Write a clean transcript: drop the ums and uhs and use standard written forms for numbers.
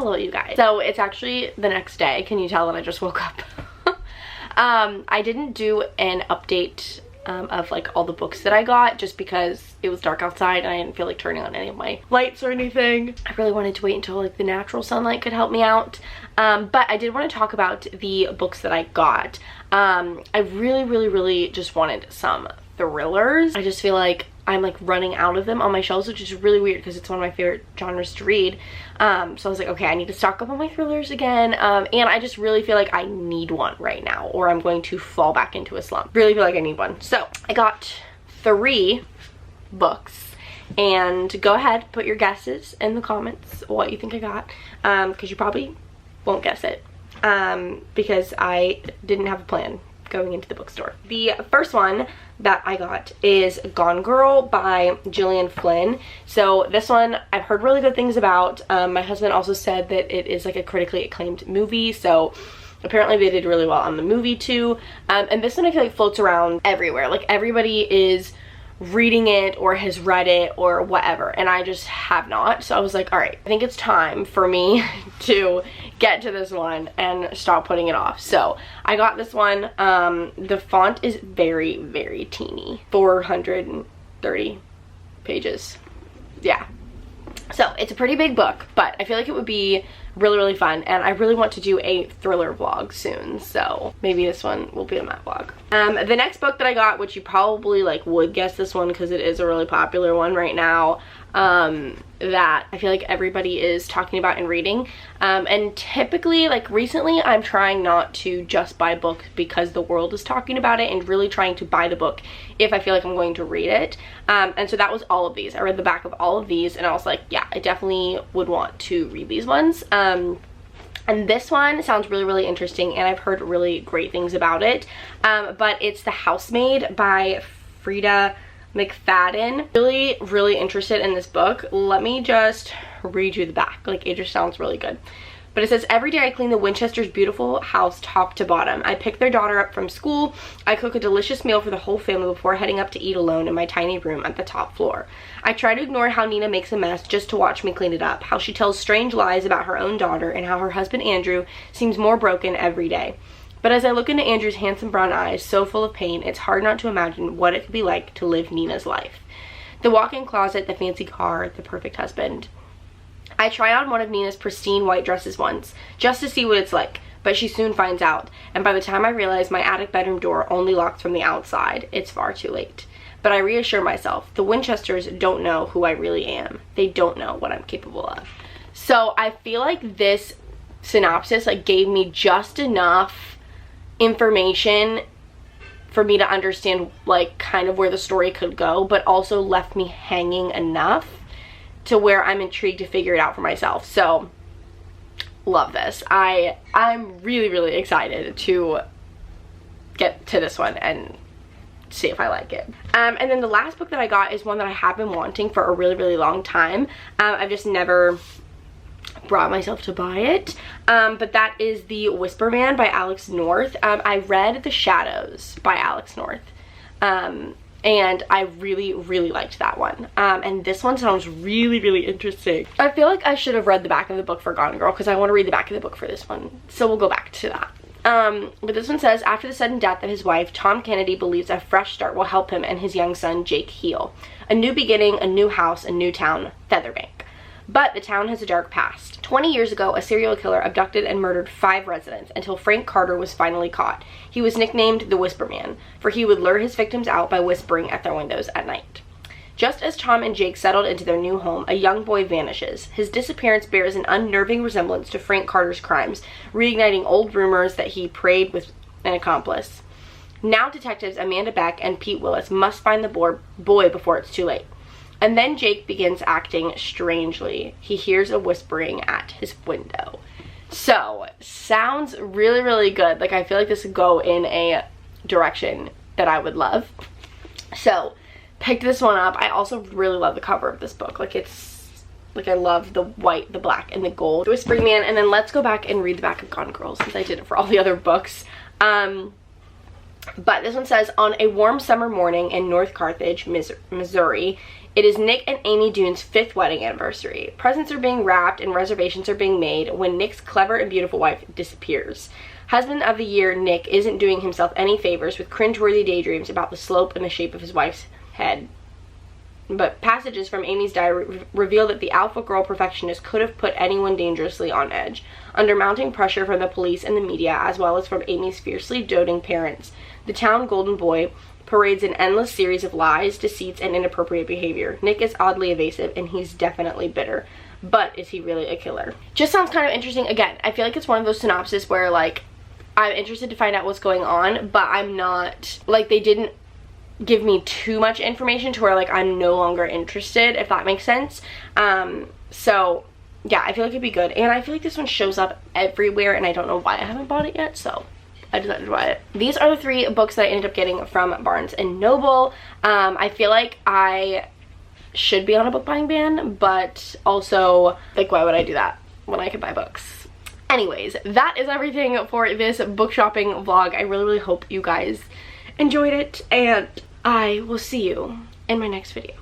hello you guys. So it's actually the next day. Can you tell that I just woke up? I didn't do an update of like all the books that I got just because it was dark outside and I didn't feel like turning on any of my lights or anything. I really wanted to wait until like the natural sunlight could help me out. But I did want to talk about the books that I got. I really just wanted some thrillers. I just feel like I'm like running out of them on my shelves, which is really weird because it's one of my favorite genres to read. So I was like, okay, I need to stock up on my thrillers again. And I just really feel like I need one right now or I'm going to fall back into a slump. Really feel like I need one. So I got 3 books, and go ahead, put your guesses in the comments what you think I got, because you probably won't guess it because I didn't have a plan going into the bookstore. The first one that I got is Gone Girl by Gillian Flynn. So this one I've heard really good things about. My husband also said that it is like a critically acclaimed movie, so apparently they did really well on the movie too. And this one I feel like floats around everywhere. Like everybody is reading it or has read it or whatever, and I just have not. So I was like, all right, I think it's time for me to get to this one and stop putting it off. So I got this one. The font is very teeny, 430 pages. Yeah, so it's a pretty big book, but I feel like it would be really fun, and I really want to do a thriller vlog soon, so maybe this one will be in that vlog. The next book that I got, which you probably like would guess this one because it is a really popular one right now, that I feel like everybody is talking about and reading, and typically like recently I'm trying not to just buy books because the world is talking about it, and really trying to buy the book if I feel like I'm going to read it. And so that was all of these. I read the back of all of these and I was like, yeah, I definitely would want to read these ones. And this one sounds really interesting, and I've heard really great things about it. But it's The Housemaid by Frida McFadden. Really interested in this book. Let me just read you the back. Like, it just sounds really good. But it says, every day I clean the Winchesters' beautiful house top to bottom. I pick their daughter up from school. I cook a delicious meal for the whole family before heading up to eat alone in my tiny room at the top floor. I try to ignore how Nina makes a mess just to watch me clean it up, how she tells strange lies about her own daughter, and how her husband Andrew seems more broken every day. But as I look into Andrew's handsome brown eyes, so full of pain, it's hard not to imagine what it could be like to live Nina's life. The walk-in closet, the fancy car, the perfect husband. I try on one of Nina's pristine white dresses once, just to see what it's like, but she soon finds out, and by the time I realize my attic bedroom door only locks from the outside, it's far too late. But I reassure myself, the Winchesters don't know who I really am. They don't know what I'm capable of. So I feel like this synopsis like gave me just enough information for me to understand like kind of where the story could go, but also left me hanging enough to where I'm intrigued to figure it out for myself. So love this. I'm really excited to get to this one and see if I like it. And then the last book that I got is one that I have been wanting for a really long time. I've just never brought myself to buy it, but that is The Whisper Man by Alex North. I read The Shadows by Alex North, and I really liked that one. And this one sounds really interesting. I feel like I should have read the back of the book for Gone Girl because I want to read the back of the book for this one, so we'll go back to that. But this one says, after the sudden death of his wife, Tom Kennedy believes a fresh start will help him and his young son Jake heal. A new beginning, a new house, a new town, Featherbank. But the town has a dark past. 20 years ago, a serial killer abducted and murdered 5 residents until Frank Carter was finally caught. He was nicknamed the Whisper Man, for he would lure his victims out by whispering at their windows at night. Just as Tom and Jake settled into their new home, a young boy vanishes. His disappearance bears an unnerving resemblance to Frank Carter's crimes, reigniting old rumors that he preyed with an accomplice. Now detectives Amanda Beck and Pete Willis must find the boy before it's too late. And then Jake begins acting strangely. He hears a whispering at his window. So, sounds really good. Like, I feel like this would go in a direction that I would love. So, picked this one up. I also really love the cover of this book. Like, it's, like, I love the white, the black, and the gold. Whispering Man, and then let's go back and read the back of Gone Girl since I did it for all the other books. But this one says, on a warm summer morning in North Carthage, Missouri, it is Nick and Amy Dune's 5th wedding anniversary. Presents are being wrapped and reservations are being made when Nick's clever and beautiful wife disappears. Husband of the year Nick isn't doing himself any favors with cringeworthy daydreams about the slope and the shape of his wife's head. But passages from Amy's diary reveal that the alpha girl perfectionist could have put anyone dangerously on edge. Under mounting pressure from the police and the media, as well as from Amy's fiercely doting parents, the town golden boy parades an endless series of lies, deceits, and inappropriate behavior. Nick is oddly evasive, and he's definitely bitter. But is he really a killer? Just sounds kind of interesting. Again, I feel like it's one of those synopses where, like, I'm interested to find out what's going on, but I'm not, like, they didn't give me too much information to where, like, I'm no longer interested, if that makes sense. So yeah, I feel like it'd be good, and I feel like this one shows up everywhere, and I don't know why I haven't bought it yet, so I decided to buy it. These are the 3 books that I ended up getting from Barnes & Noble. I feel like I should be on a book buying ban, but also, like, why would I do that when I could buy books? Anyways, that is everything for this book shopping vlog. I really hope you guys enjoyed it, and I will see you in my next video.